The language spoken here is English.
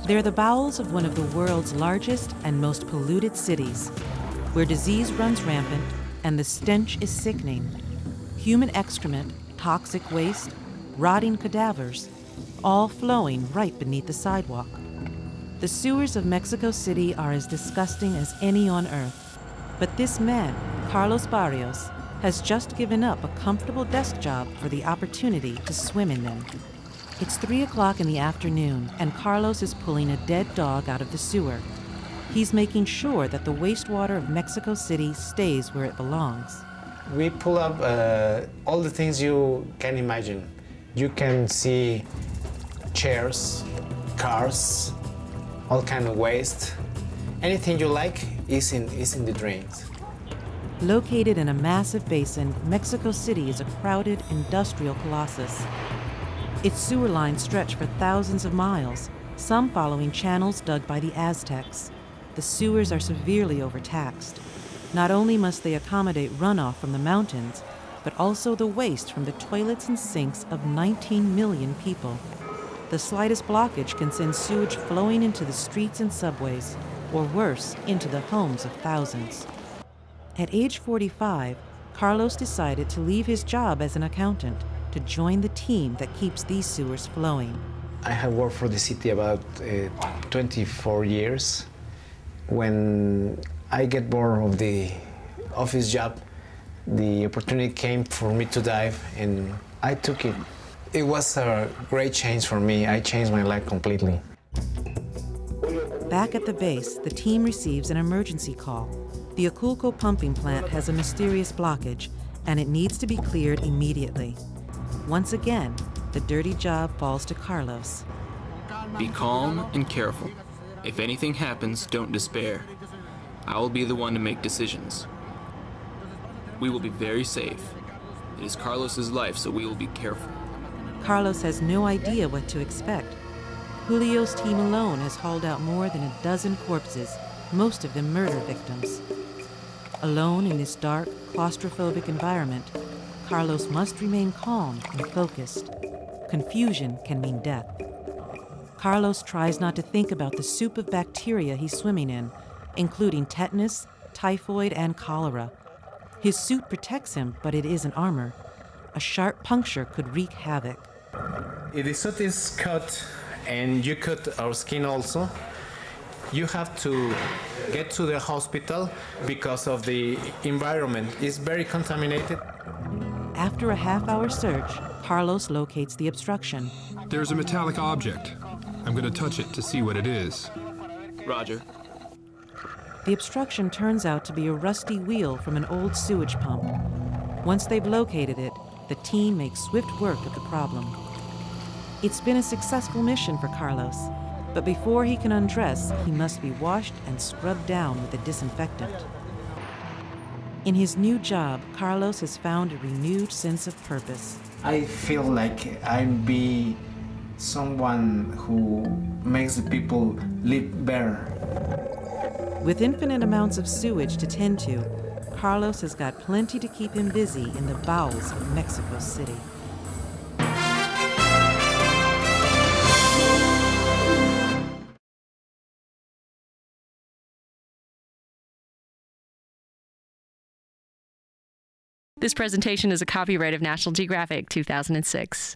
They're the bowels of one of the world's largest and most polluted cities, where disease runs rampant and the stench is sickening. Human excrement, toxic waste, rotting cadavers, all flowing right beneath the sidewalk. The sewers of Mexico City are as disgusting as any on earth. But this man, Carlos Barrios, has just given up a comfortable desk job for the opportunity to swim in them. It's 3 o'clock in the afternoon, and Carlos is pulling a dead dog out of the sewer. He's making sure that the wastewater of Mexico City stays where it belongs. We pull up all the things you can imagine. You can see chairs, cars, all kind of waste. Anything you like is in the drains. Located in a massive basin, Mexico City is a crowded industrial colossus. Its sewer lines stretch for thousands of miles, some following channels dug by the Aztecs. The sewers are severely overtaxed. Not only must they accommodate runoff from the mountains, but also the waste from the toilets and sinks of 19 million people. The slightest blockage can send sewage flowing into the streets and subways, or worse, into the homes of thousands. At age 45, Carlos decided to leave his job as an accountant to join the team that keeps these sewers flowing. I have worked for the city about 24 years. When I get bored of the office job, the opportunity came for me to dive, and I took it. It was a great change for me. I changed my life completely. Back at the base, the team receives an emergency call. The Aculco pumping plant has a mysterious blockage, and it needs to be cleared immediately. Once again, the dirty job falls to Carlos. Be calm and careful. If anything happens, don't despair. I will be the one to make decisions. We will be very safe. It is Carlos's life, so we will be careful. Carlos has no idea what to expect. Julio's team alone has hauled out more than a dozen corpses, most of them murder victims. Alone in this dark, claustrophobic environment, Carlos must remain calm and focused. Confusion can mean death. Carlos tries not to think about the soup of bacteria he's swimming in, including tetanus, typhoid, and cholera. His suit protects him, but it isn't armor. A sharp puncture could wreak havoc. If the suit is cut and you cut our skin also, you have to get to the hospital because of the environment. It's very contaminated. After a half-hour search, Carlos locates the obstruction. There's a metallic object. I'm going to touch it to see what it is. Roger. The obstruction turns out to be a rusty wheel from an old sewage pump. Once they've located it, the team makes swift work of the problem. It's been a successful mission for Carlos, but before he can undress, he must be washed and scrubbed down with a disinfectant. In his new job, Carlos has found a renewed sense of purpose. I feel like I'm be someone who makes the people live better. With infinite amounts of sewage to tend to, Carlos has got plenty to keep him busy in the bowels of Mexico City. This presentation is a copyright of National Geographic 2006.